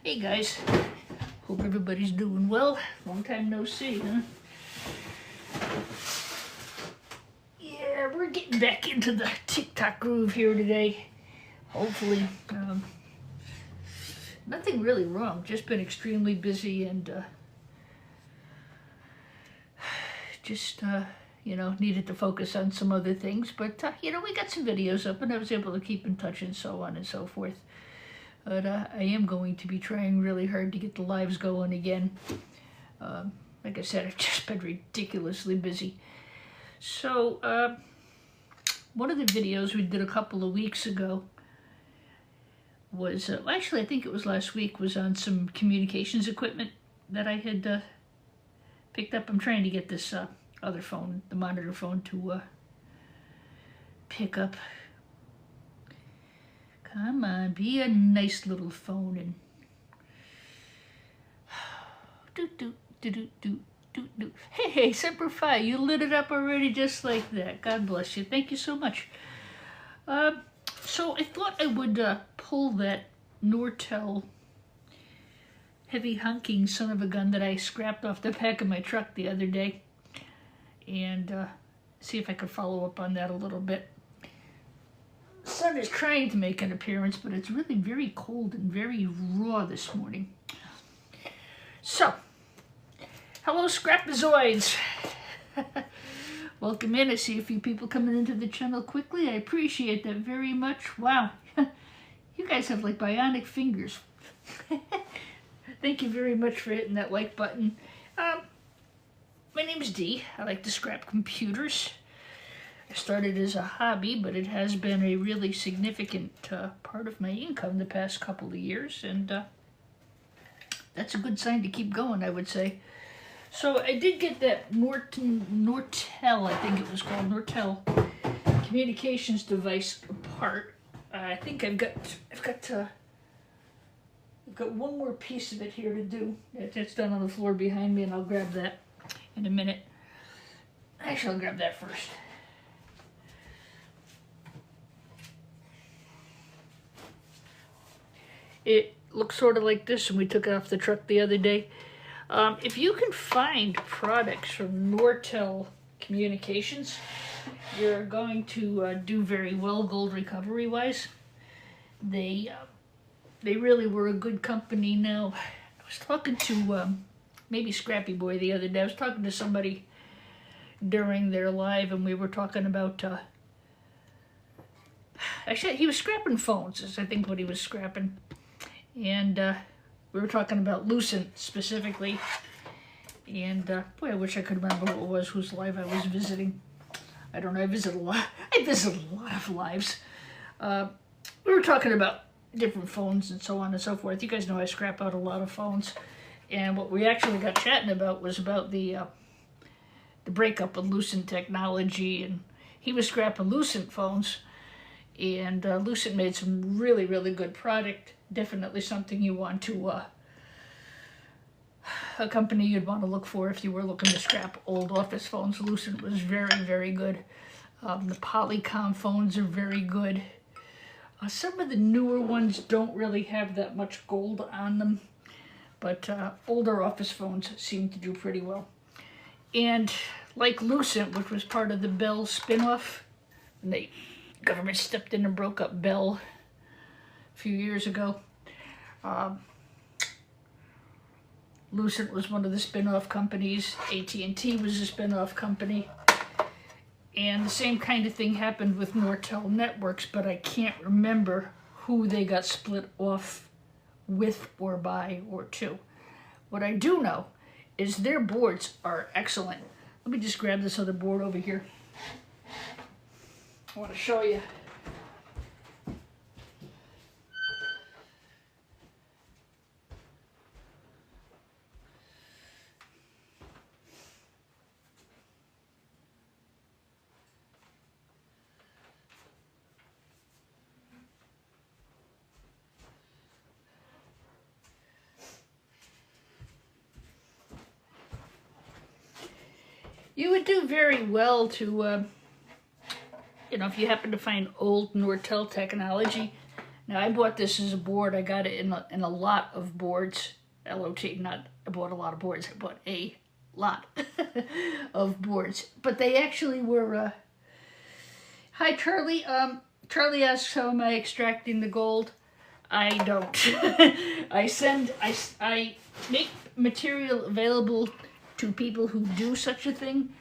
Hey guys, hope everybody's doing well. Long time no see, huh? Yeah, we're getting back into the TikTok groove here today. Hopefully, nothing really wrong. Just been extremely busy and needed to focus on some other things. But we got some videos up, and I was able to keep in touch and so on and so forth. But I am going to be trying really hard to get the lives going again. Like I said, I've just been ridiculously busy. So, one of the videos we did a couple of weeks ago was, actually I think it was last week, was on some communications equipment that I had picked up. I'm trying to get this other phone, the monitor phone, to pick up. Come on, be a nice little phone and do. Hey, Semper Fi, you lit it up already just like that. God bless you. Thank you so much. So I thought I would pull that Nortel heavy honking son of a gun that I scrapped off the back of my truck the other day and see if I could follow up on that a little bit. The sun is trying to make an appearance, but it's really very cold and very raw this morning. So, hello Scrapazoids. Welcome in. I see a few people coming into the channel quickly. I appreciate that very much. Wow, you guys have like bionic fingers. Thank you very much for hitting that like button. My name's Dee. I like to scrap computers. I started as a hobby, but it has been a really significant part of my income the past couple of years, and that's a good sign to keep going, I would say. So I did get that nortel, I think it was called, nortel communications device apart. I think I've got one more piece of it here to do. It's done on the floor behind me, and I'll grab that in a minute. Actually, I'll grab that first. It looks sort of like this when we took it off the truck the other day. If you can find products from Nortel Communications, you're going to do very well gold recovery wise. They really were a good company. Now, I was talking to maybe Scrappy Boy the other day. I was talking to somebody during their live, and we were talking about actually he was scrapping phones is I think what he was scrapping. And we were talking about Lucent specifically. And boy, I wish I could remember who it was, whose live I was visiting. I don't know, I visit a lot of lives. We were talking about different phones and so on and so forth. You guys know I scrap out a lot of phones. And what we actually got chatting about was about the breakup of Lucent Technology. And he was scrapping Lucent phones. And Lucent made some really, really good product. Definitely something you want to, a company you'd want to look for if you were looking to scrap old office phones. Lucent was very, very good. The Polycom phones are very good. Some of the newer ones don't really have that much gold on them, but older office phones seem to do pretty well. And like Lucent, which was part of the Bell spin-off, and the government stepped in and broke up Bell a few years ago. Lucent was one of the spin-off companies. AT&T was a spin-off company. And the same kind of thing happened with Nortel Networks, but I can't remember who they got split off with or by or to. What I do know is their boards are excellent. Let me just grab this other board over here. I want to show you. You would do very well to, if you happen to find old Nortel technology, Now, I bought this as a board. I got it in a lot of boards. L-O-T, not I bought a lot of boards. I bought a lot of boards. But they actually were... Hi, Charlie. Charlie asks, how am I extracting the gold? I don't. I make material available to people who do such a thing,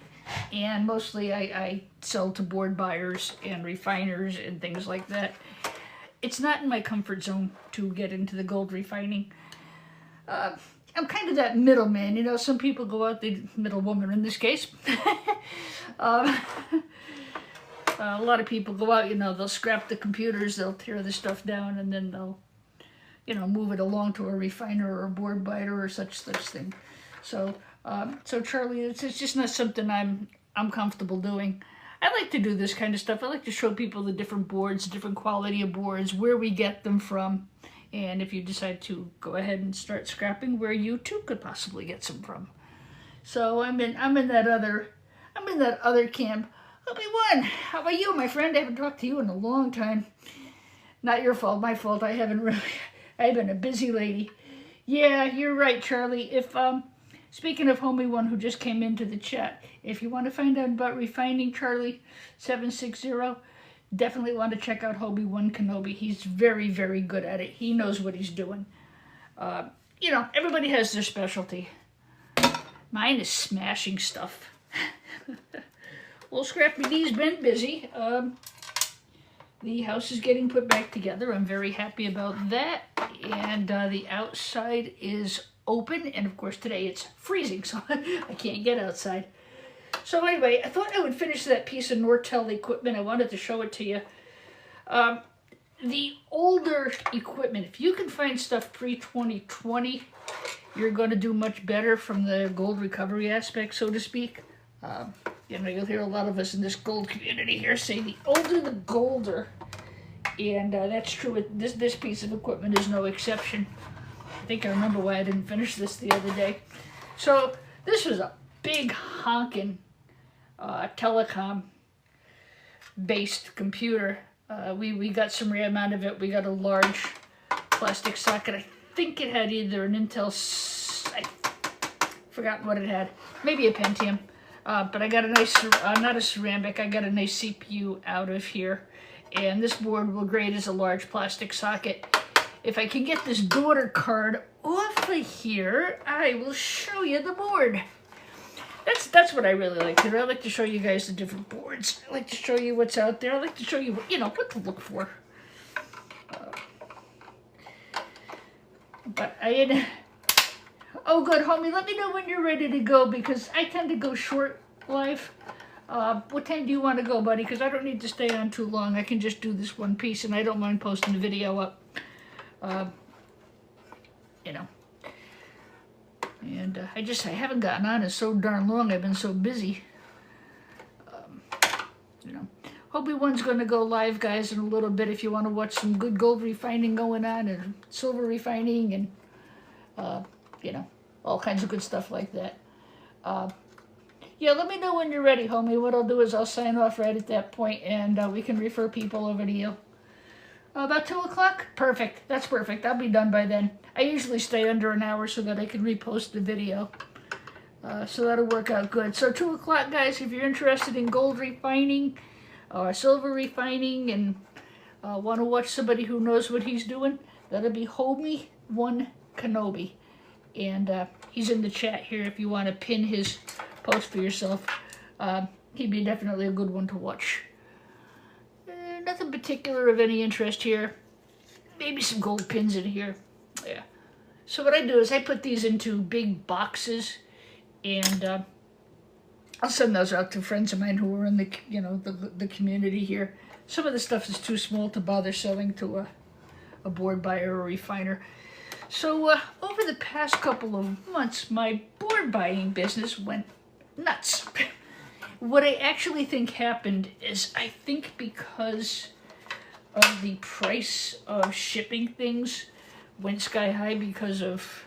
and mostly I sell to board buyers and refiners and things like that. It's not in my comfort zone to get into the gold refining. I'm kind of that middleman, you know. Some people go out, the middlewoman in this case. A lot of people go out, you know, they'll scrap the computers, they'll tear the stuff down, and then they'll, you know, move it along to a refiner or a board buyer or such thing. So, Charlie, it's just not something I'm comfortable doing. I like to do this kind of stuff. I like to show people the different boards, different quality of boards, where we get them from, and if you decide to go ahead and start scrapping, where you too could possibly get some from. So I'm in that other camp. Obi-Wan, how about you, my friend? I haven't talked to you in a long time. Not your fault, my fault. I've been a busy lady. Yeah, you're right, Charlie. If speaking of Homie One, who just came into the chat, if you want to find out about refining, Charlie 760, definitely want to check out Homie One Kenobi. He's very, very good at it. He knows what he's doing. You know, everybody has their specialty. Mine is smashing stuff. Well, Scrappy D's been busy. The house is getting put back together. I'm very happy about that. And the outside is open. And of course, today it's freezing, so I can't get outside. So anyway, I thought I would finish that piece of Nortel equipment. I wanted to show it to you. The older equipment, if you can find stuff pre-2020, you're going to do much better from the gold recovery aspect, so to speak. You know, you'll hear a lot of us in this gold community here say the older the golder, and that's true. This piece of equipment is no exception. I think I remember why I didn't finish this the other day. So this was a big honking telecom based computer. We got some RAM out of it. We got a large plastic socket. I think it had either an Intel, I forgot what it had, maybe a Pentium. But I got a nice, not a ceramic, I got a nice CPU out of here. And this board will grade as a large plastic socket. If I can get this daughter card off of here, I will show you the board. That's what I really like to do. I like to show you guys the different boards. I like to show you what's out there. I like to show you, you know, what to look for. But oh, good, homie. Let me know when you're ready to go, because I tend to go short live. What time do you want to go, buddy? Because I don't need to stay on too long. I can just do this one piece, and I don't mind posting the video up. You know. And I haven't gotten on it so darn long. I've been so busy. You know. Obi-Wan's going to go live, guys, in a little bit if you want to watch some good gold refining going on, and silver refining, and you know, all kinds of good stuff like that. Yeah, let me know when you're ready, homie. What I'll do is I'll sign off right at that point, and we can refer people over to you. About 2 o'clock? Perfect. That's perfect. I'll be done by then. I usually stay under an hour so that I can repost the video. So that'll work out good. So 2 o'clock, guys, if you're interested in gold refining or silver refining and want to watch somebody who knows what he's doing, that'll be Homie One Kenobi. And he's in the chat here if you want to pin his post for yourself. He'd be definitely a good one to watch. Nothing particular of any interest here. Maybe some gold pins in here. Yeah. So what I do is I put these into big boxes, and I'll send those out to friends of mine who are in the, you know, the community here. Some of the stuff is too small to bother selling to a board buyer or refiner. So over the past couple of months, my board buying business went nuts. What I actually think happened is, I think because of the price of shipping things went sky high because of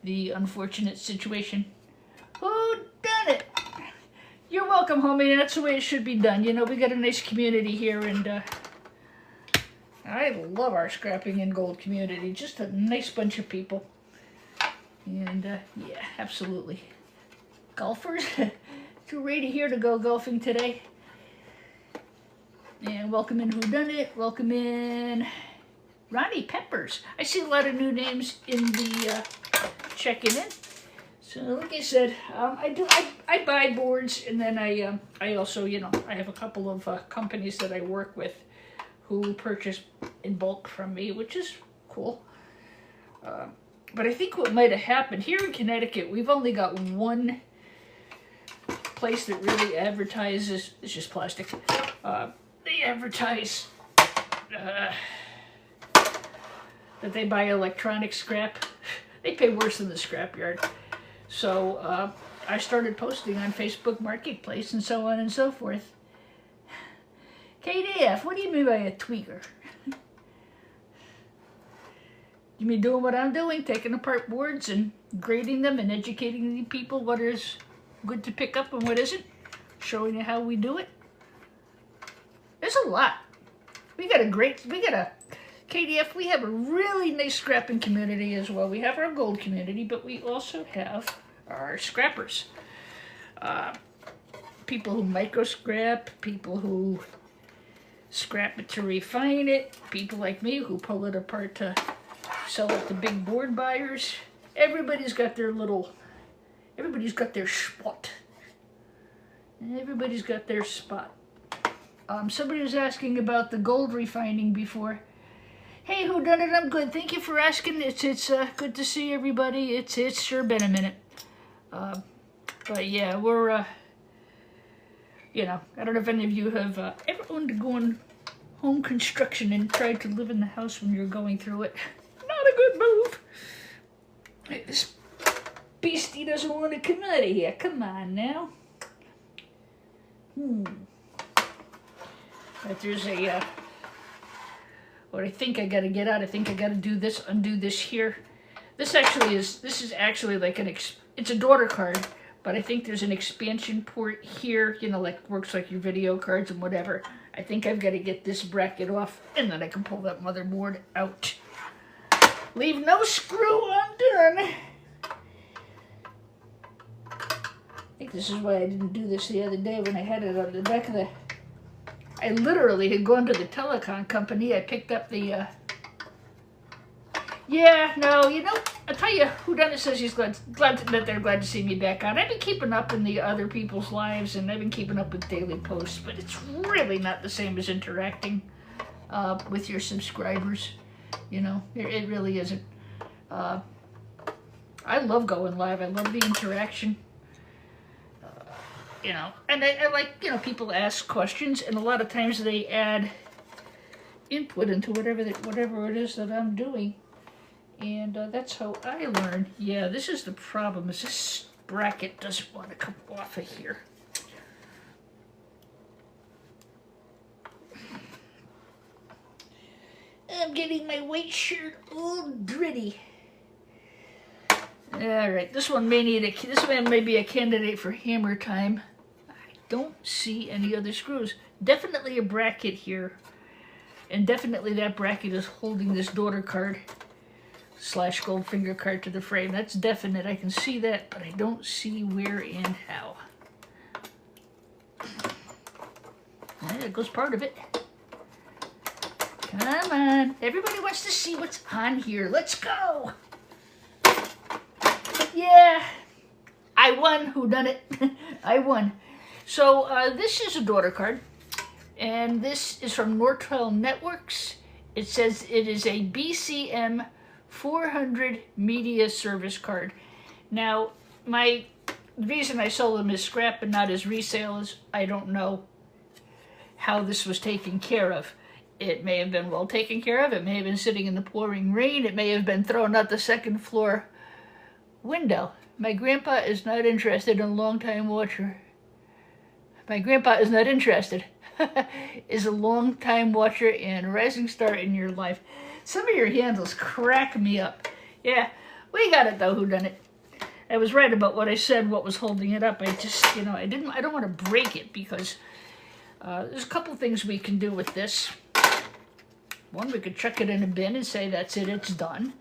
the unfortunate situation. Oh, done it! You're welcome, homie. That's the way it should be done. You know, we got a nice community here, and I love our scrapping and gold community. Just a nice bunch of people. And yeah, absolutely. Golfers, too ready here to go golfing today. And welcome in Whodunit. Welcome in Ronnie Peppers. I see a lot of new names in the checking in. So like I said, I buy boards, and then I also, you know, I have a couple of companies that I work with who purchase in bulk from me, which is cool. But I think what might have happened here in Connecticut, we've only got one place that really advertises. It's just plastic. They advertise that they buy electronic scrap. They pay worse than the scrapyard. So I started posting on Facebook Marketplace and so on and so forth. KDF, what do you mean by a tweaker? You mean doing what I'm doing, taking apart boards and grading them and educating the people what is good to pick up and what isn't, showing you how we do it. There's a lot. We got a KDF, we have a really nice scrapping community as well. We have our gold community, but we also have our scrappers. People who micro scrap, people who scrap it to refine it, people like me who pull it apart to sell it to big board buyers. Everybody's got their spot. Everybody's got their spot. Somebody was asking about the gold refining before. Hey, Whodunit, I'm good. Thank you for asking. It's good to see everybody. It's sure been a minute. But yeah, we're, you know, I don't know if any of you have ever undergone home construction and tried to live in the house when you're going through it. Not a good move. This beastie doesn't want to come out of here. Come on now. But there's a, what I think I gotta get out. I think I gotta do this, undo this here. This is actually like it's a daughter card, but I think there's an expansion port here, you know, like works like your video cards and whatever. I think I've got to get this bracket off, and then I can pull that motherboard out. Leave no screw undone. I think this is why I didn't do this the other day when I had it on the back of the... I literally had gone to the telecom company. I picked up the... Yeah, no, you know, I'll tell you, Whodunit says he's glad that they're glad to see me back on. I've been keeping up in the other people's lives, and I've been keeping up with daily posts, but it's really not the same as interacting with your subscribers. You know, it really isn't. I love going live. I love the interaction. You know, and I like, you know, people ask questions, and a lot of times they add input into whatever it is that I'm doing. And that's how I learn. Yeah, this is the problem, is this bracket doesn't want to come off of here. I'm getting my white shirt all gritty. Alright, this one may be a candidate for hammer time. I don't see any other screws. Definitely a bracket here. And definitely that bracket is holding this daughter card / gold finger card to the frame. That's definite. I can see that, but I don't see where and how. There goes part of it. Come on. Everybody wants to see what's on here. Let's go. Yeah. I won. Whodunit? I won. So this is a daughter card. And this is from Nortel Networks. It says it is a BCM 400 media service card. Now, the reason I sold them as scrap and not as resale is I don't know how this was taken care of. It may have been well taken care of. It may have been sitting in the pouring rain. It may have been thrown out the second floor window. My grandpa is not interested in a long-time watcher. My grandpa is not interested. Is a long-time watcher and a rising star in your life. Some of your handles crack me up. Yeah, we got it though, Whodunit. I was right about what I said, what was holding it up. I just, you know, I don't want to break it because there's a couple things we can do with this. One, we could chuck it in a bin and say that's it, it's done.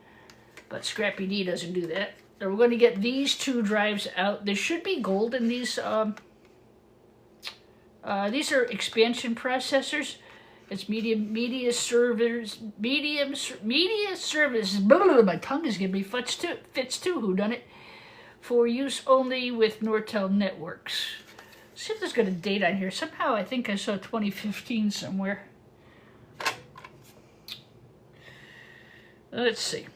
But Scrappy D doesn't do that. So we're going to get these 2 drives out. There should be gold in these. These are expansion processors. It's media servers. Media service. My tongue is giving me fits too. Who done it? For use only with Nortel networks. Let's see if there's got a date on here. Somehow I think I saw 2015 somewhere. Let's see.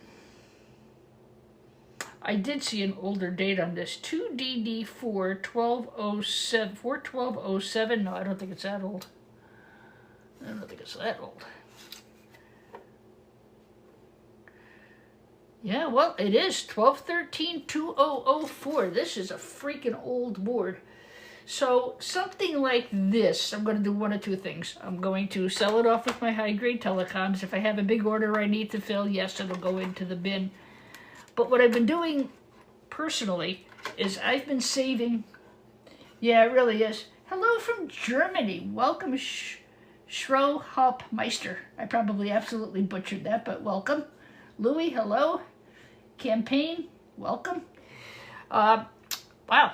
I did see an older date on this. 2DD4 1207 41207. No, I don't think it's that old. I don't think it's that old. Yeah, well, it is 12/13/2004. This is a freaking old board. So something like this, I'm going to do one of 2 things. I'm going to sell it off with my high-grade telecoms. If I have a big order I need to fill, yes, it'll go into the bin. But what I've been doing personally is I've been saving. Yeah, it really is. Hello from Germany. Welcome, Schrohopmeister. I probably absolutely butchered that, but welcome. Louis, hello. Campaign, welcome. Wow,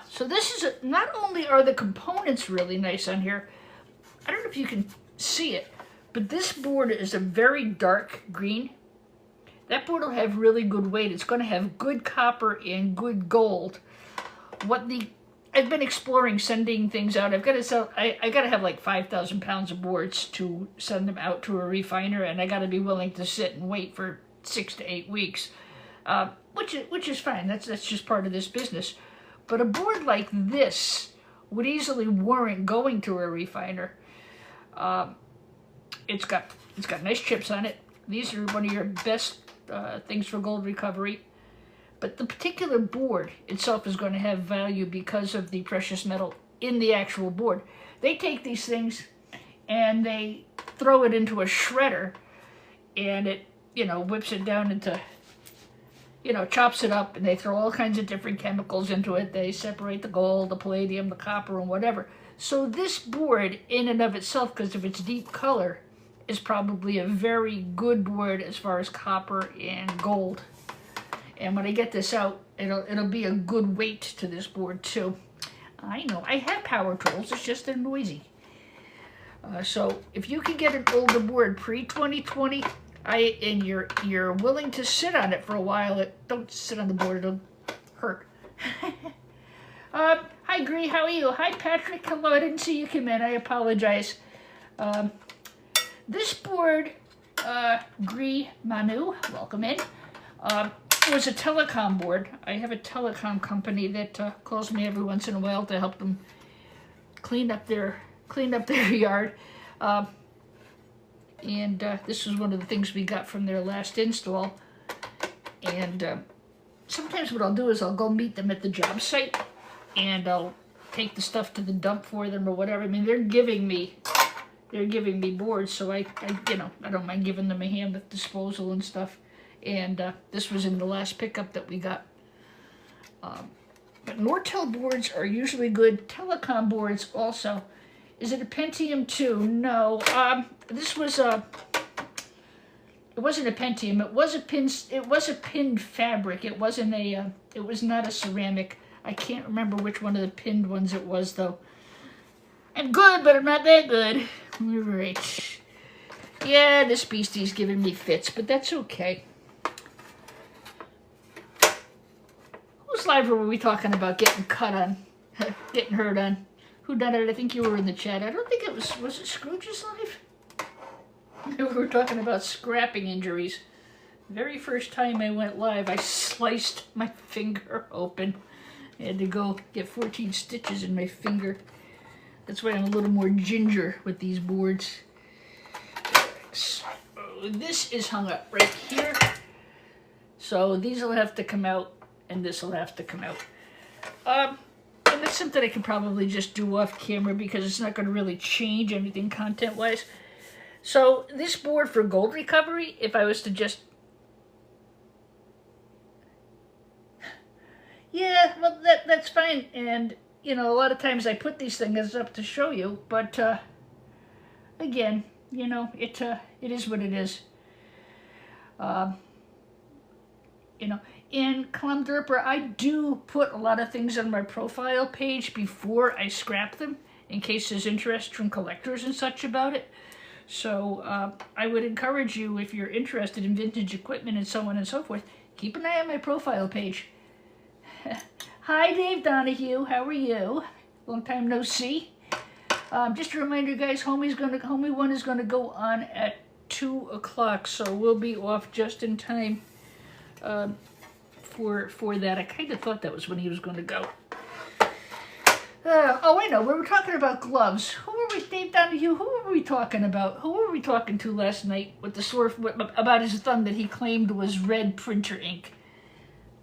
so this is, not only are the components really nice on here, I don't know if you can see it, but this board is a very dark green. That board will have really good weight. It's going to have good copper and good gold. I've been exploring sending things out. I've got to sell. I got to have like 5,000 pounds of boards to send them out to a refiner, and I got to be willing to sit and wait for 6 to 8 weeks, which is fine. That's just part of this business. But a board like this would easily warrant going to a refiner. It's got nice chips on it. These are one of your best things for gold recovery. But the particular board itself is going to have value because of the precious metal in the actual board. They take these things and they throw it into a shredder, and it, whips it down into, chops it up, and they throw all kinds of different chemicals into it. They separate the gold, the palladium, the copper, and whatever. So this board in and of itself, because of its deep color, is probably a very good board as far as copper and gold. And when I get this out, it'll be a good weight to this board too. I know, I have power tools, it's just they're noisy. So if you can get an older board pre-2020, and you're willing to sit on it for a while, don't sit on the board, it'll hurt. Hi Gree, how are you? Hi Patrick, hello, I didn't see you come in, I apologize. This board, Gree Manu, welcome in. It was a telecom board. I have a telecom company that calls me every once in a while to help them clean up their yard. And this was one of the things we got from their last install. And sometimes what I'll do is I'll go meet them at the job site, and I'll take the stuff to the dump for them or whatever. I mean, they're giving me boards, so I don't mind giving them a hand with disposal and stuff. And this was in the last pickup that we got. But Nortel boards are usually good. Telecom boards also. Is it a Pentium 2? No. This was a. It wasn't a Pentium. It was a pinned fabric. It wasn't a. It was not a ceramic. I can't remember which one of the pinned ones it was though. I'm good, but I'm not that good. All right. Yeah, this beastie's giving me fits, but that's okay. Whose live were we talking about getting cut on, getting hurt on? Who done it? I think you were in the chat. I don't think it was it Scrooge's live? We were talking about scrapping injuries. Very first time I went live, I sliced my finger open. I had to go get 14 stitches in my finger. That's why I'm a little more ginger with these boards. So this is hung up right here. So these will have to come out, and this will have to come out. And that's something I can probably just do off camera because it's not going to really change anything content-wise. So this board for gold recovery, if I was to just... Yeah, well, that's fine. And, a lot of times I put these things up to show you, but, again, it is what it is. You know, and Clomderper, I do put a lot of things on my profile page before I scrap them, in case there's interest from collectors and such about it. So I would encourage you, if you're interested in vintage equipment and so on and so forth, keep an eye on my profile page. Hi, Dave Donahue. How are you? Long time no see. Just a reminder, guys, Homie 1 is gonna go on at 2 o'clock, so we'll be off just in time for that. I kind of thought that was when he was going to go. Oh, I know. We were talking about gloves. Who were we, Dave Donahue? Who were we talking about? Who were we talking to last night with the sore about his thumb that he claimed was red printer ink?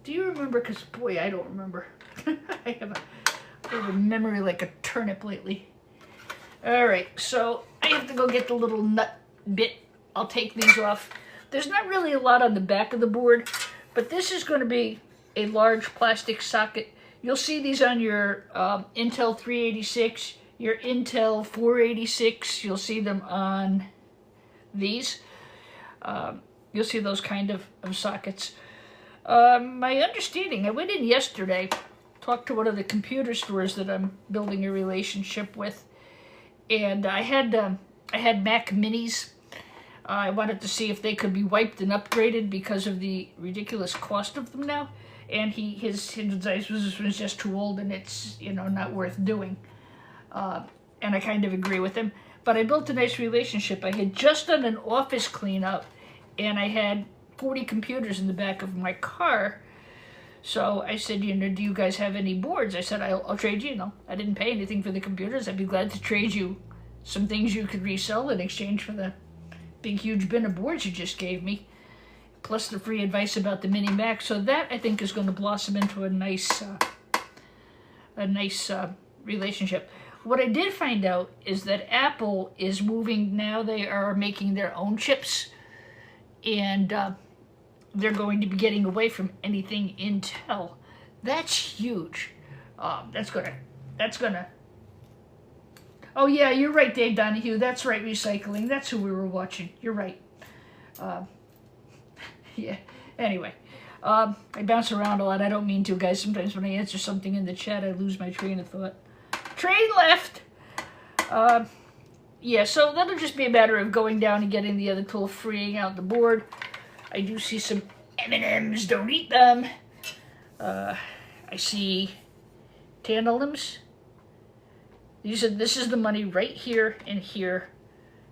Do you remember? Because, boy, I don't remember. I have a memory like a turnip lately. All right, so I have to go get the little nut bit. I'll take these off. There's not really a lot on the back of the board, but this is going to be a large plastic socket. You'll see these on your Intel 386, your Intel 486. You'll see them on these. You'll see those kind of sockets. My understanding, I went in yesterday, talked to one of the computer stores that I'm building a relationship with, and I had Mac Minis. I wanted to see if they could be wiped and upgraded because of the ridiculous cost of them now. And his advice was just too old and it's, you know, not worth doing. And I kind of agree with him. But I built a nice relationship. I had just done an office cleanup and I had 40 computers in the back of my car. So I said, you know, do you guys have any boards? I said, I'll trade you. You know, I didn't pay anything for the computers. I'd be glad to trade you some things you could resell in exchange for the big, huge bin of boards you just gave me, plus the free advice about the Mini Mac. So that, I think, is going to blossom into a nice relationship. What I did find out is that Apple is moving now. They are making their own chips, and they're going to be getting away from anything Intel. That's huge. That's gonna. Oh yeah, you're right, Dave Donahue. That's right, recycling. That's who we were watching. You're right. Yeah. Anyway, I bounce around a lot. I don't mean to, guys. Sometimes when I answer something in the chat, I lose my train of thought. Train left. Yeah. So that'll just be a matter of going down and getting the other tool, freeing out the board. I do see some M&Ms. Don't eat them. I see tantalums. This is the money right here and here.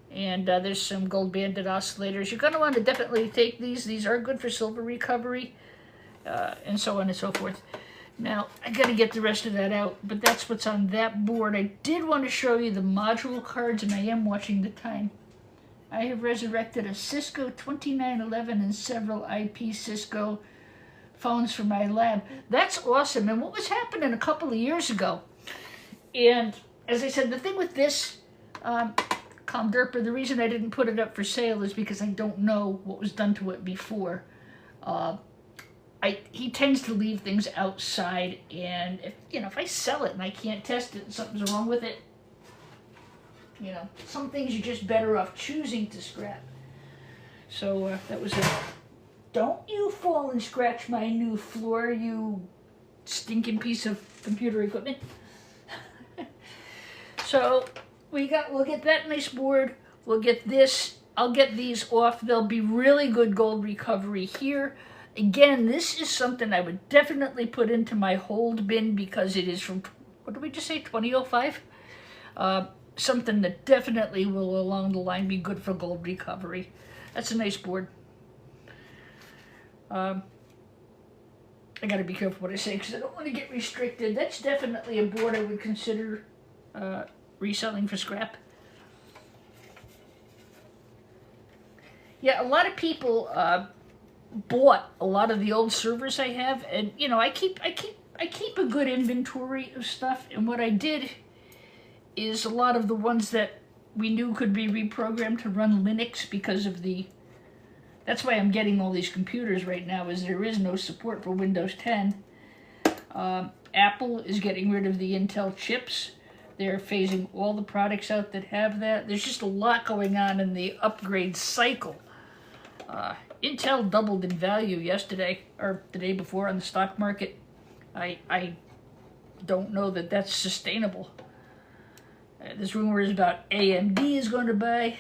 And there's some gold banded oscillators. You're going to want to definitely take these. These are good for silver recovery, and so on and so forth. Now, I got to get the rest of that out, but that's what's on that board. I did want to show you the module cards, and I am watching the time. I have resurrected a Cisco 2911 and several IP Cisco phones for my lab. That's awesome. And what was happening a couple of years ago, and as I said, the thing with this Clomderper, the reason I didn't put it up for sale is because I don't know what was done to it before. He tends to leave things outside, and if I sell it and I can't test it and something's wrong with it, some things you're just better off choosing to scrap. So that was it. Don't you fall and scratch my new floor, you stinking piece of computer equipment. So we'll get that nice board. We'll get this. I'll get these off. There'll be really good gold recovery here. Again, this is something I would definitely put into my hold bin because it is from, what did we just say, 2005? Something that definitely will, along the line, be good for gold recovery. That's a nice board. I got to be careful what I say because I don't want to get restricted. That's definitely a board I would consider reselling for scrap. Yeah, a lot of people bought a lot of the old servers I have, and I keep a good inventory of stuff. And what I did is a lot of the ones that we knew could be reprogrammed to run Linux because of that's why I'm getting all these computers right now, is there is no support for Windows 10. Apple is getting rid of the Intel chips. They're phasing all the products out that have that. There's just a lot going on in the upgrade cycle. Intel doubled in value yesterday, or the day before on the stock market. I don't know that that's sustainable. There's rumors about AMD is going to buy.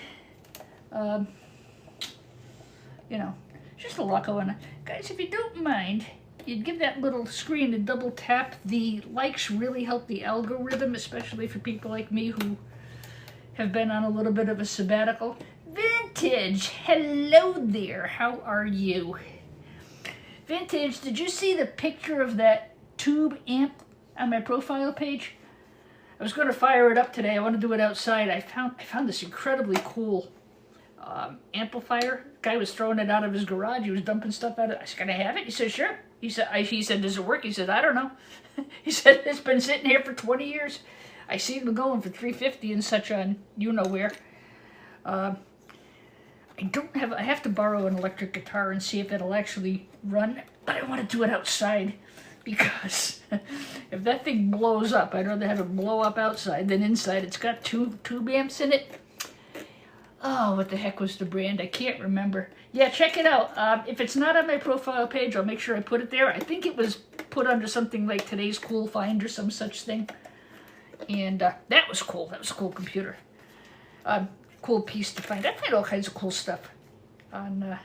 You know, just a lot going on. Guys, if you don't mind, you'd give that little screen a double tap. The likes really help the algorithm, especially for people like me who have been on a little bit of a sabbatical. Vintage, hello there, how are you? Vintage, did you see the picture of that tube amp on my profile page? I was going to fire it up today. I want to do it outside. I found this incredibly cool amplifier. The guy was throwing it out of his garage. He was dumping stuff out of it. I said, "Can I have it?" He said, "Sure." He said, "Does it work?" He said, "I don't know." He said, "It's been sitting here for 20 years. I see them going for $350 and such on you-know-where." I have to borrow an electric guitar and see if it'll actually run, but I want to do it outside because if that thing blows up, I'd rather have it blow up outside than inside. It's got two tube amps in it. Oh, what the heck was the brand? I can't remember. Yeah, check it out. If it's not on my profile page, I'll make sure I put it there. I think it was put under something like Today's Cool Find or some such thing. And that was cool. That was a cool computer. Cool piece to find. I find all kinds of cool stuff on,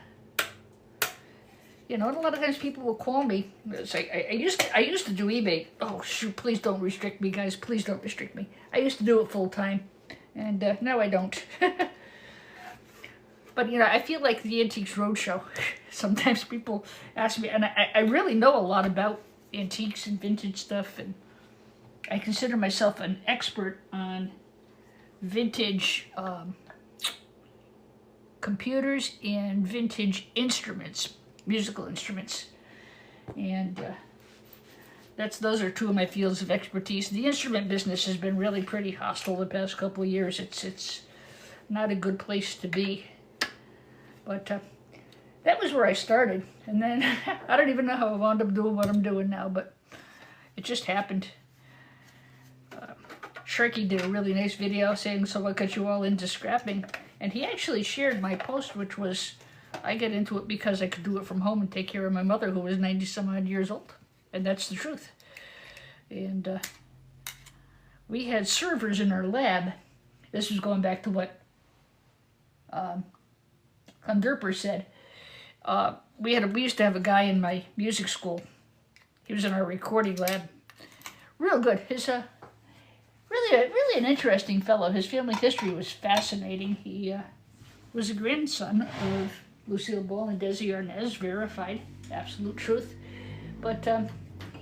you know, and a lot of times people will call me. It's like, I used to do eBay. Oh, shoot, please don't restrict me, guys. Please don't restrict me. I used to do it full time, and now I don't. But, you know, I feel like the Antiques Roadshow. Sometimes people ask me, and I really know a lot about antiques and vintage stuff, and I consider myself an expert on vintage computers and vintage instruments, musical instruments. And those are two of my fields of expertise. The instrument business has been really pretty hostile the past couple of years. It's not a good place to be. But that was where I started. And then I don't even know how I wound up doing what I'm doing now, but it just happened. Sharky did a really nice video saying, "So what got you all into scrapping?" And he actually shared my post, which was, I get into it because I could do it from home and take care of my mother, who was 90 some odd years old. And that's the truth. And we had servers in our lab. This was going back to what Kundurper said. We used to have a guy in my music school. He was in our recording lab. Real good. His really an interesting fellow. His family history was fascinating. He was a grandson of Lucille Ball and Desi Arnaz, verified, absolute truth. But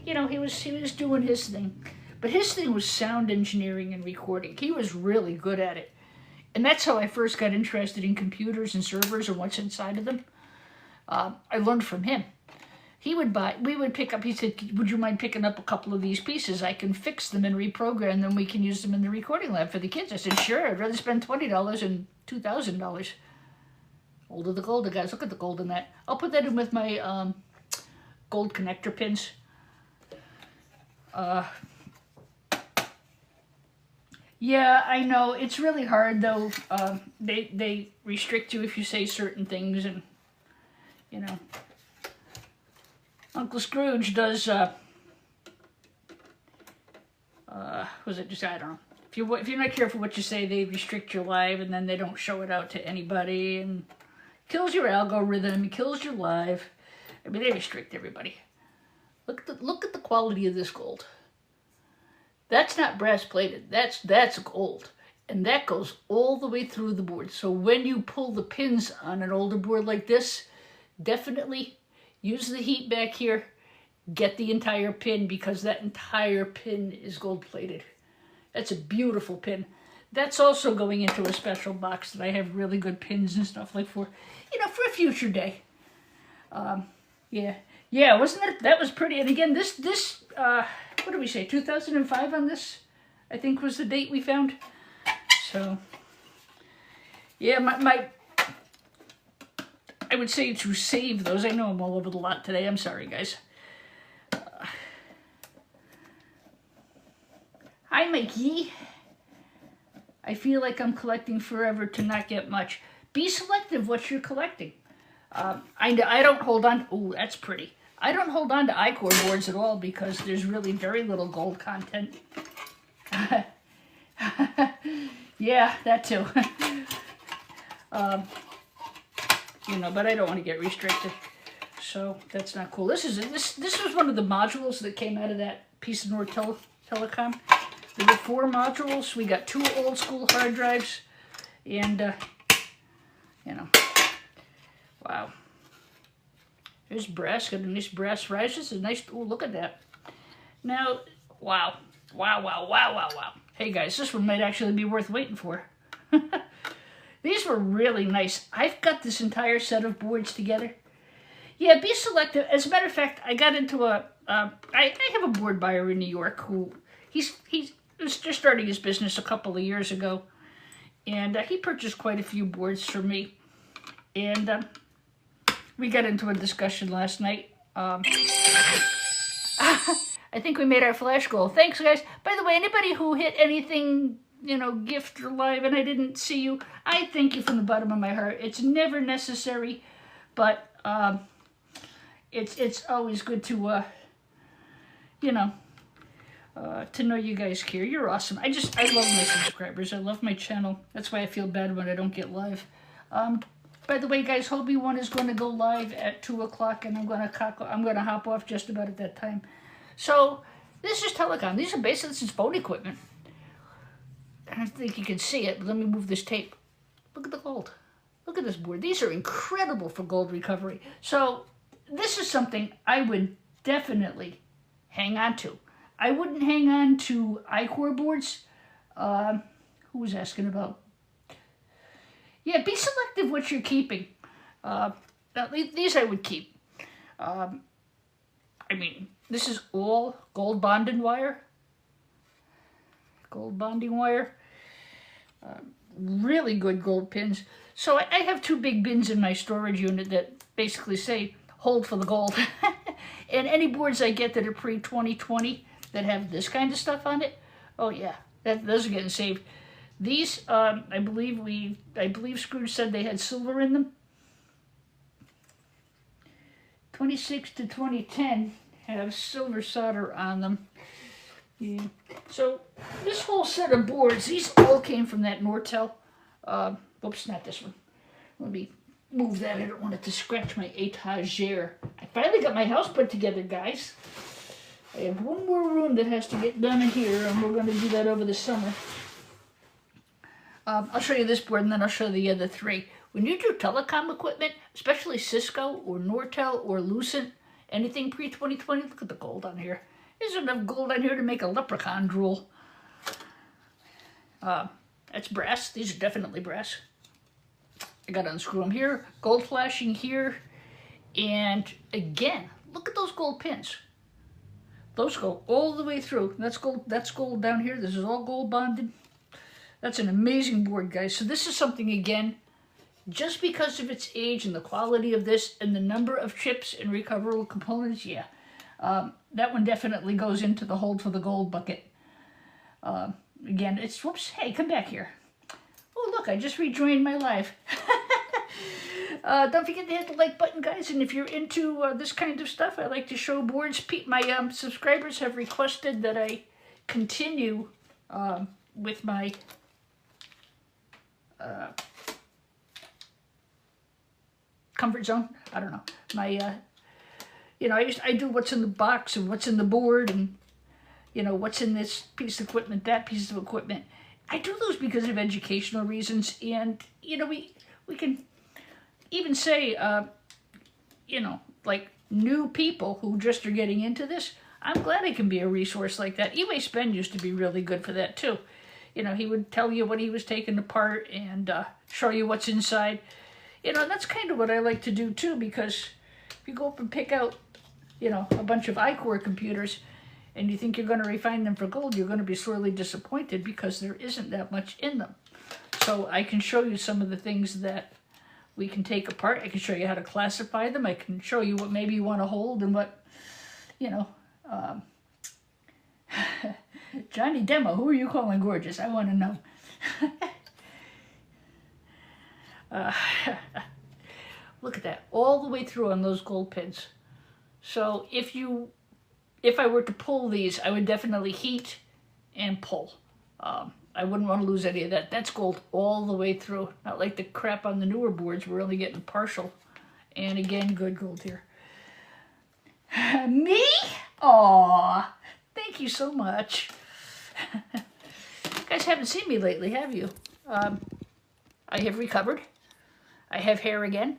you know, he was doing his thing. But his thing was sound engineering and recording. He was really good at it. And that's how I first got interested in computers and servers and what's inside of them. I learned from him. We would pick up, he said, "Would you mind picking up a couple of these pieces? I can fix them and reprogram them. We can use them in the recording lab for the kids." I said, "Sure, I'd rather spend $20 than $2,000. Older the golder, guys. Look at the gold in that. I'll put that in with my gold connector pins. Yeah, I know. It's really hard, though. They restrict you if you say certain things, and, you know. Uncle Scrooge does, was it just, I don't know. If you're not careful what you say, they restrict your live, and then they don't show it out to anybody, and kills your algorithm, kills your live. I mean, they restrict everybody. Look at the quality of this gold. That's not brass plated. That's gold, and that goes all the way through the board. So when you pull the pins on an older board like this, definitely use the heat back here. Get the entire pin, because that entire pin is gold plated. That's a beautiful pin. That's also going into a special box that I have really good pins and stuff like for, you know, for a future day. Yeah, wasn't that was pretty. And again, this what did we say, 2005 on this, I think was the date we found. So yeah, I would say to save those. I know I'm all over the lot today. I'm sorry, guys. Hi, Mikey. I feel like I'm collecting forever to not get much. Be selective what you're collecting. I don't hold on. Oh, that's pretty. I don't hold on to I-core boards at all because there's really very little gold content. Yeah, that too. You know, but I don't want to get restricted, so that's not cool. This was one of the modules that came out of that piece of nortel telecom. There were 4 modules. We got 2 old school hard drives, and you know, wow. There's brass. Got a nice brass rises. A nice. Oh, look at that. Now, wow. Hey guys, this one might actually be worth waiting for. These were really nice. I've got this entire set of boards together. Yeah, be selective. As a matter of fact, I got into I have a board buyer in New York who he was just starting his business a couple of years ago, and he purchased quite a few boards for me, and we got into a discussion last night. I think we made our flash goal. Thanks, guys. By the way, anybody who hit anything, you know, gift or live, and I didn't see you, I thank you from the bottom of my heart. It's never necessary, but it's always good to, you know, to know you guys care. You're awesome. I love my subscribers. I love my channel. That's why I feel bad when I don't get live. By the way, guys, Hobie 1 is going to go live at 2 o'clock, and I'm going to hop off just about at that time. So, this is telecom. This is phone equipment. I don't think you can see it, but let me move this tape. Look at the gold. Look at this board. These are incredible for gold recovery. So, this is something I would definitely hang on to. I wouldn't hang on to I-core boards. Who was asking about? Yeah, be selective what you're keeping. These I would keep. I mean, this is all gold bonded wire. Gold bonding wire. Really good gold pins. So I have 2 big bins in my storage unit that basically say, hold for the gold. And any boards I get that are pre-2020 that have this kind of stuff on it, oh yeah, those are getting saved. These, I believe Scrooge said they had silver in them. 26 to 2010 have silver solder on them. Yeah. So this whole set of boards, these all came from that Nortel. Oops, not this one. Let me move that. I don't want it to scratch my etagere. I finally got my house put together, guys. I have one more room that has to get done in here, and we're going to do that over the summer. I'll show you this board, and then I'll show the other 3. When you do telecom equipment, especially Cisco or Nortel or Lucent, anything pre-2020, look at the gold on here. There's enough gold on here to make a leprechaun drool. That's brass. These are definitely brass. I got to unscrew them here. Gold flashing here. And again, look at those gold pins. Those go all the way through. That's gold down here. This is all gold bonded. That's an amazing board, guys. So this is something, again, just because of its age and the quality of this and the number of chips and recoverable components, yeah. That one definitely goes into the hold for the gold bucket. Again, it's, whoops, hey, come back here. Oh, look, I just rejoined my live. Don't forget to hit the like button, guys. And if you're into this kind of stuff, I like to show boards. My subscribers have requested that I continue with my comfort zone. I don't know. My, you know, I do what's in the box and what's in the board and, you know, what's in this piece of equipment, that piece of equipment. I do those because of educational reasons. And, you know, we can even say, you know, like new people who just are getting into this, I'm glad I can be a resource like that. E-Way Spend used to be really good for that too. You know, he would tell you what he was taking apart and show you what's inside. You know, that's kind of what I like to do too, because if you go up and pick out, you know, a bunch of I-core computers and you think you're going to refine them for gold, you're going to be sorely disappointed because there isn't that much in them. So I can show you some of the things that we can take apart. I can show you how to classify them. I can show you what maybe you want to hold and what, you know. Johnny Demo, who are you calling gorgeous? I want to know. Look at that, all the way through on those gold pins. So if I were to pull these, I would definitely heat and pull. I wouldn't want to lose any of that. That's gold all the way through. Not like the crap on the newer boards. We're only getting partial. And again, good gold here. Me? Aw, thank you so much. You guys haven't seen me lately, have you? I have recovered. I have hair again.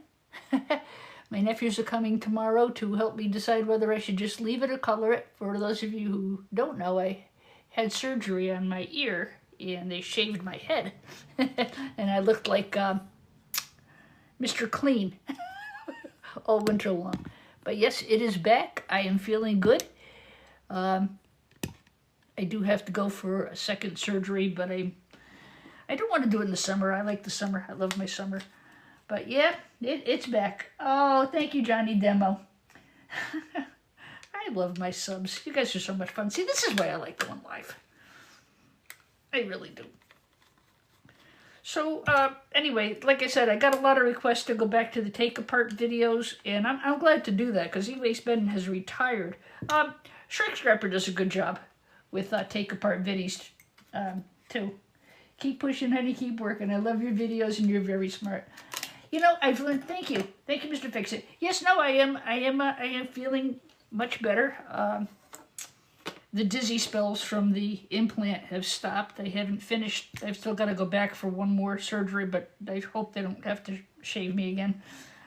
My nephews are coming tomorrow to help me decide whether I should just leave it or color it. For those of you who don't know, I had surgery on my ear and they shaved my head. And I looked like Mr. Clean all winter long. But yes, it is back. I am feeling good. I do have to go for a second surgery, but I don't want to do it in the summer. I like the summer. I love my summer. But yeah, it's back. Oh, thank you, Johnny Demo. I love my subs. You guys are so much fun. See, this is why I like going live. I really do. So, anyway, like I said, I got a lot of requests to go back to the take-apart videos, and I'm glad to do that, because E-Waste Ben has retired. Shrek Scrapper does a good job with take-apart videos, too. Keep pushing, honey, keep working. I love your videos, and you're very smart. You know, I've learned. Thank you, Mr. Fix-It. Yes, no, I am feeling much better. The dizzy spells from the implant have stopped. I haven't finished. I've still got to go back for one more surgery, but I hope they don't have to shave me again.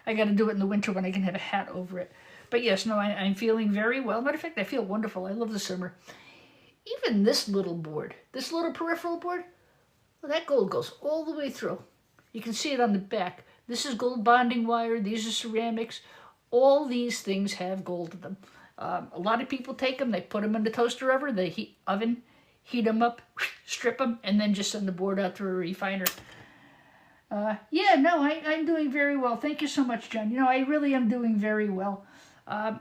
I got to do it in the winter when I can have a hat over it. But yes, no, I'm feeling very well. Matter of fact, I feel wonderful. I love the summer. Even this little board, this little peripheral board, well, that gold goes all the way through. You can see it on the back. This is gold bonding wire. These are ceramics. All these things have gold in them. A lot of people take them, they put them in the toaster oven, they heat them up, strip them, and then just send the board out to a refiner. Yeah, no, I'm doing very well. Thank you so much, John. You know, I really am doing very well. I mean,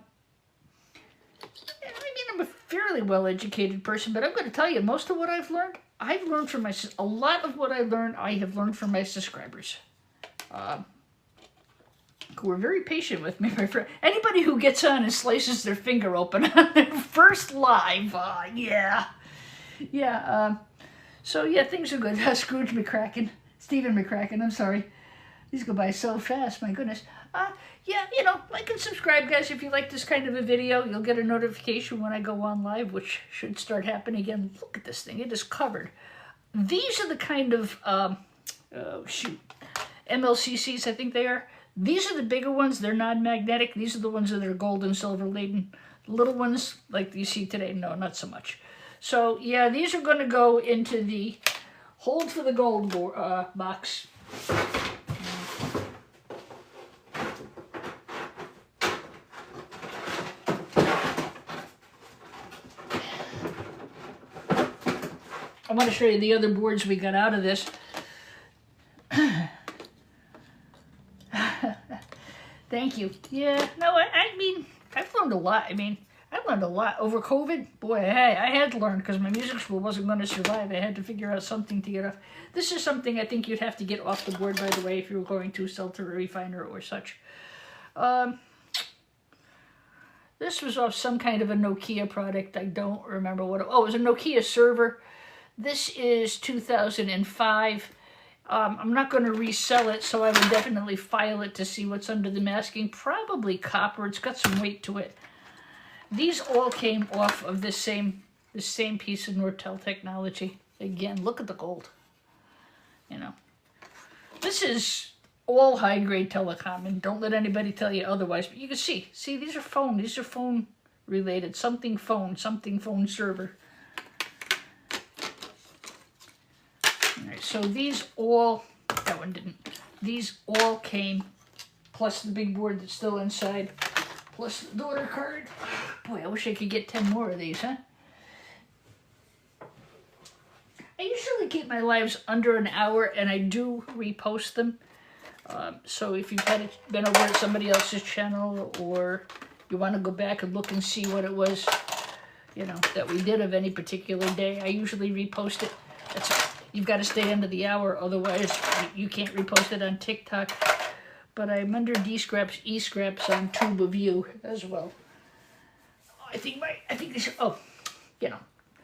I'm a fairly well-educated person, but I'm going to tell you, most of what I've learned from a lot of what I learned, I have learned from my subscribers. Who are very patient with me, my friend. Anybody who gets on and slices their finger open on their first live, yeah. So yeah, things are good. Scrooge McCracken, Stephen McCracken, I'm sorry. These go by so fast, my goodness. Yeah, you know, like and subscribe, guys, if you like this kind of a video. You'll get a notification when I go on live, which should start happening again. Look at this thing, it is covered. These are the kind of, MLCCs, I think they are. These are the bigger ones. They're non-magnetic. These are the ones that are gold and silver laden. The little ones, like you see today, no, not so much. So, yeah, these are going to go into the hold for the gold box. I want to show you the other boards we got out of this. Thank you. Yeah, no, I mean, I've learned a lot. I mean, I learned a lot over COVID. Boy, I had to learn because my music school wasn't going to survive. I had to figure out something to get off. This is something I think you'd have to get off the board, by the way, if you were going to sell to a refiner or such. This was off some kind of a Nokia product. I don't remember what it was. Oh, it was a Nokia server. This is 2005. I'm not going to resell it, so I would definitely file it to see what's under the masking. Probably copper. It's got some weight to it. These all came off of this same piece of Nortel technology. Again, look at the gold. You know, this is all high-grade telecom, and don't let anybody tell you otherwise. But you can see, these are phone. These are phone related. Something phone server. So these all, that one didn't, these all came, plus the big board that's still inside, plus the daughter card. Boy, I wish I could get 10 more of these, huh? I usually keep my lives under an hour, and I do repost them. So if you've been over at somebody else's channel, or you want to go back and look and see what it was, you know, that we did of any particular day, I usually repost it. You've got to stay under the hour, otherwise you can't repost it on TikTok. but I'm under D-Scraps, E-Scraps on Tube of You as well. I think this, oh, you know,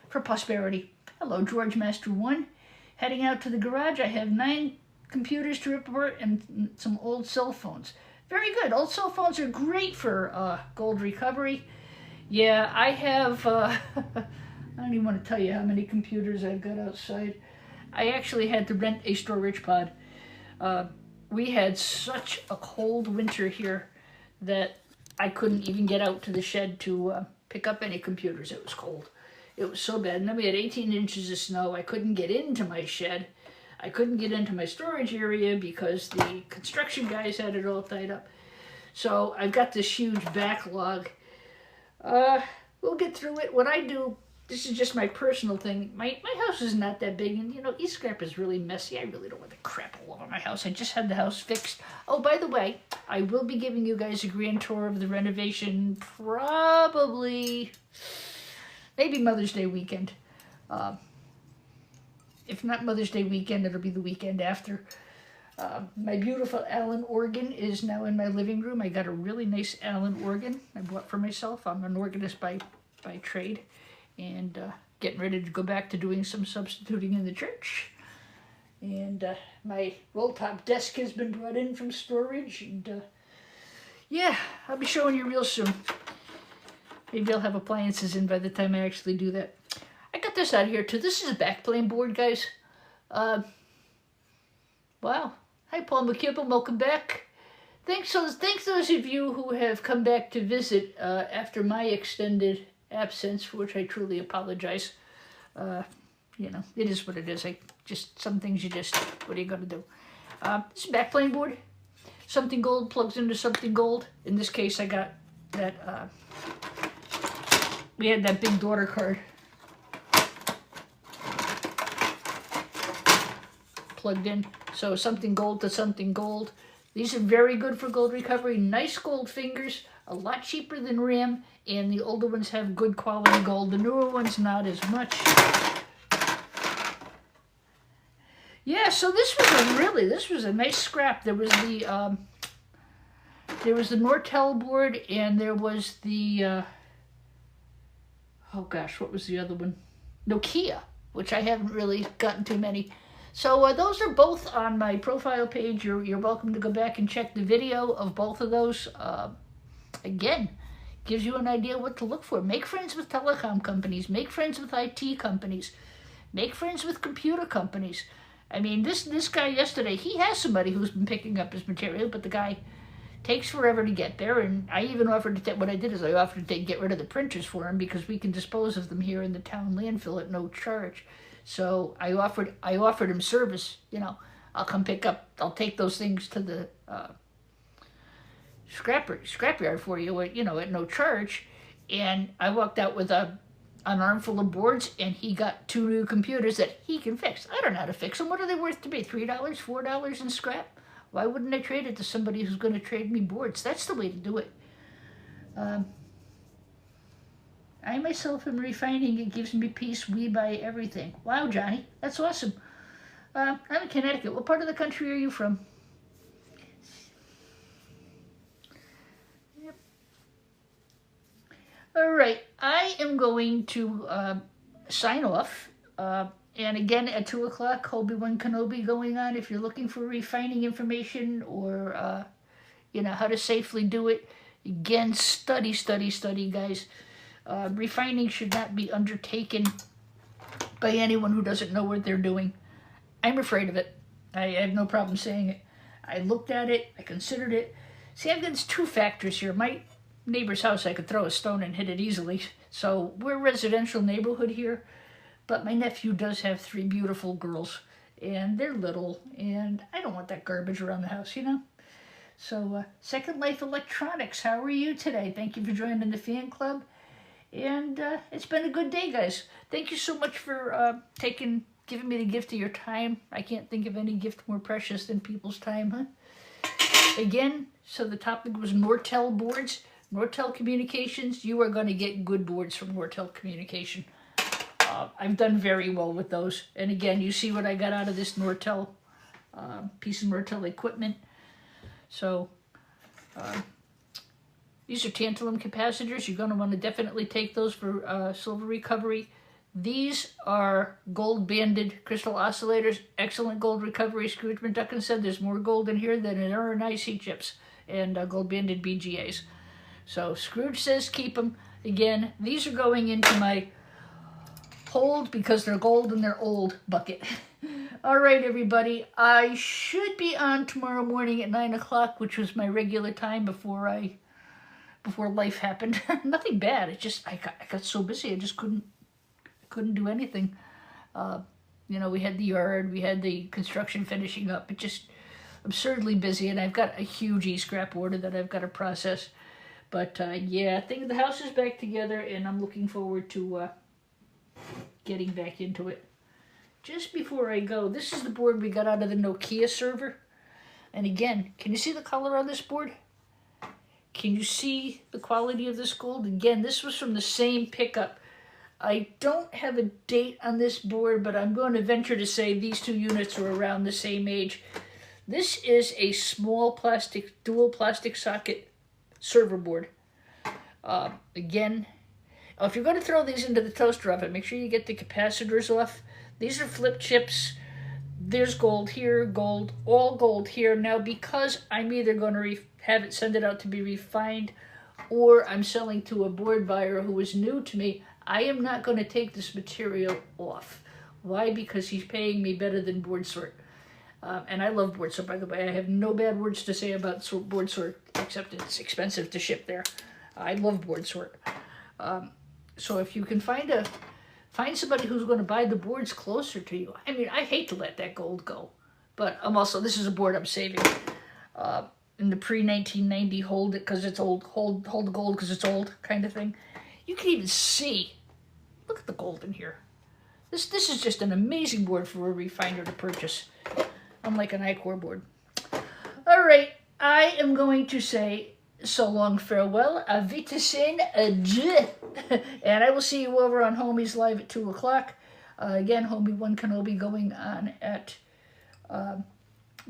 for prosperity. Hello, George Master 1. Heading out to the garage. I have 9 computers to rip apart and some old cell phones. Very good. Old cell phones are great for gold recovery. Yeah, I have, I don't even want to tell you how many computers I've got outside. I actually had to rent a storage pod. We had such a cold winter here that I couldn't even get out to the shed to pick up any computers. It was cold. It was so bad. And then we had 18 inches of snow. I couldn't get into my shed. I couldn't get into my storage area because the construction guys had it all tied up. So I've got this huge backlog. We'll get through it. What I do, this is just my personal thing. My house is not that big, and you know, E-Scrap is really messy. I really don't want the crap all over my house. I just had the house fixed. Oh, by the way, I will be giving you guys a grand tour of the renovation probably, maybe Mother's Day weekend. If not Mother's Day weekend, it'll be the weekend after. My beautiful Allen organ is now in my living room. I got a really nice Allen organ I bought for myself. I'm an organist by trade, and getting ready to go back to doing some substituting in the church. And my roll-top desk has been brought in from storage, and yeah, I'll be showing you real soon. Maybe I'll have appliances in by the time I actually do that. I got this out of here too. This is a backplane board, guys. Wow. Hi, Paul McKibben. Welcome back. Thanks those of you who have come back to visit after my extended absence, for which I truly apologize. You know, it is what it is. Some things you just, what are you going to do? This is a backplane board. Something gold plugs into something gold. In this case, I got that, we had that big daughter card plugged in. So something gold to something gold. These are very good for gold recovery. Nice gold fingers, a lot cheaper than RAM, and the older ones have good quality gold. The newer ones, not as much. Yeah, so this was a nice scrap. There was the Nortel board, and there was the, oh gosh, what was the other one? Nokia, which I haven't really gotten too many. So those are both on my profile page. You're welcome to go back and check the video of both of those. Again, gives you an idea what to look for. Make friends with telecom companies. Make friends with IT companies. Make friends with computer companies. I mean, this guy yesterday, he has somebody who's been picking up his material, but the guy takes forever to get there. And I even offered to what I did is I offered to get rid of the printers for him because we can dispose of them here in the town landfill at no charge. So I offered him service. You know, I'll come pick up. I'll take those things to the scrapyard for you. You know, at no charge. And I walked out with an armful of boards, and he got 2 new computers that he can fix. I don't know how to fix them. What are they worth to me? $3, $4 in scrap? Why wouldn't I trade it to somebody who's going to trade me boards? That's the way to do it. I myself am refining. It gives me peace. We buy everything. Wow, Johnny, that's awesome. I'm in Connecticut. What part of the country are you from? Yep. All right, I am going to sign off. And again, at 2 o'clock, Obi-Wan Kenobi going on. If you're looking for refining information or, you know, how to safely do it, again, study, guys. Refining should not be undertaken by anyone who doesn't know what they're doing. I'm afraid of it. I have no problem saying it. I looked at it. I considered it. See, I've got 2 factors here. My neighbor's house, I could throw a stone and hit it easily. So we're a residential neighborhood here. But my nephew does have 3 beautiful girls. And they're little. And I don't want that garbage around the house, you know? So, Second Life Electronics, how are you today? Thank you for joining the fan club. And it's been a good day, guys. Thank you so much for giving me the gift of your time. I can't think of any gift more precious than people's time, huh? Again, so the topic was Nortel boards. Nortel Communications. You are going to get good boards from Nortel Communication. I've done very well with those. And again, you see what I got out of this Nortel piece of Nortel equipment. So these are tantalum capacitors. You're going to want to definitely take those for silver recovery. These are gold-banded crystal oscillators. Excellent gold recovery. Scrooge McDuckin said there's more gold in here than in our IC chips and gold-banded BGAs. So Scrooge says keep them. Again, these are going into my hold because they're gold and they're old bucket. All right, everybody. I should be on tomorrow morning at 9 o'clock, which was my regular time before life happened. Nothing bad. It just I got so busy I just couldn't do anything. You know, we had the yard, we had the construction finishing up. It just absurdly busy, and I've got a huge e-scrap order that I've got to process. But yeah, I think the house is back together, and I'm looking forward to getting back into it. Just before I go, this is the board we got out of the Nokia server. And again, can you see the color on this board? Can you see the quality of this gold? Again, this was from the same pickup. I don't have a date on this board, but I'm going to venture to say these two units are around the same age. This is a small plastic, dual plastic socket server board. Again, if you're going to throw these into the toaster oven, make sure you get the capacitors off. These are flip chips. There's gold here, gold, all gold here. Now, because I'm either going to send it out to be refined, or I'm selling to a board buyer who is new to me, I am not going to take this material off. Why? Because he's paying me better than board sort. And I love board sort, by the way. I have no bad words to say about board sort, except it's expensive to ship there. I love board sort. So if you can find somebody who's going to buy the boards closer to you. I mean, I hate to let that gold go, but I'm also, this is a board I'm saving. In the pre-1990 hold it because it's old, hold the gold because it's old kind of thing. You can even see, look at the gold in here. This is just an amazing board for a refiner to purchase, unlike an iCore board. All right, I am going to say so long, farewell, avitasen, adieu, and I will see you over on Homie's Live at 2 o'clock. Again, Homie 1 Kenobi going on at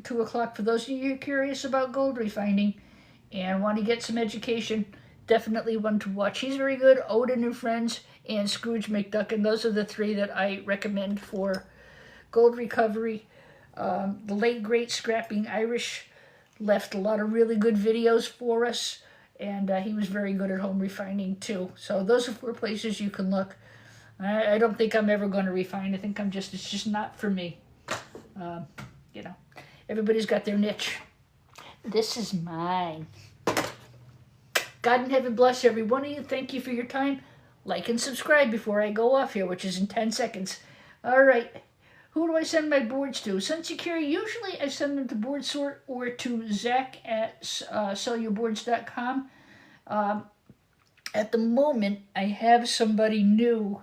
2 o'clock. For those of you who are curious about gold refining and want to get some education, definitely one to watch. He's very good. Odin and Friends and Scrooge McDuckin. Those are the three that I recommend for gold recovery. The late, great Scrapping Irish left a lot of really good videos for us, and he was very good at home refining too. So those are 4 places you can look. I don't think I'm ever going to refine. I think it's just not for me. You know, everybody's got their niche. This is mine. God in heaven bless every one of you. Thank you for your time. Like and subscribe before I go off here, which is in 10 seconds. All right. Who do I send my boards to? Sunsecure, usually I send them to Board Sort or to Zach at sellyourboards.com. At the moment, I have somebody new.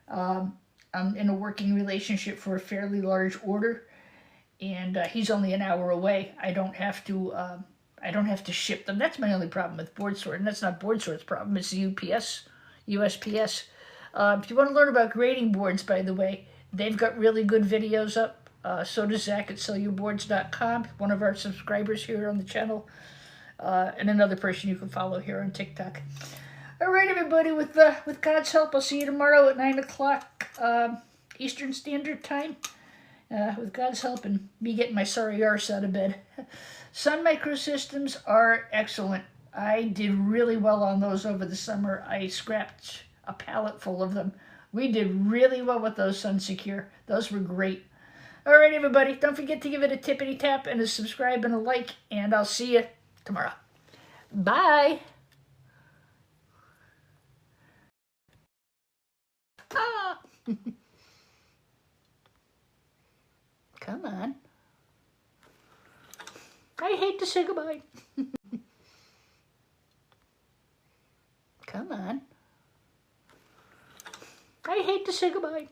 I'm in a working relationship for a fairly large order, and he's only an hour away. I don't have to ship them. That's my only problem with Board Sort, and that's not Board Sort's problem. It's the USPS. If you want to learn about grading boards, by the way, they've got really good videos up. So does Zach at sellyourboards.com, one of our subscribers here on the channel, and another person you can follow here on TikTok. All right, everybody, with God's help, I'll see you tomorrow at 9 o'clock Eastern Standard Time. With God's help and me getting my sorry arse out of bed. Sun Microsystems are excellent. I did really well on those over the summer. I scrapped a pallet full of them. We did really well with those Sunsecure. Those were great. All right, everybody, don't forget to give it a tippity tap and a subscribe and a like, and I'll see you tomorrow. Bye. Ah. Come on. I hate to say goodbye. Come on. I hate to say goodbye.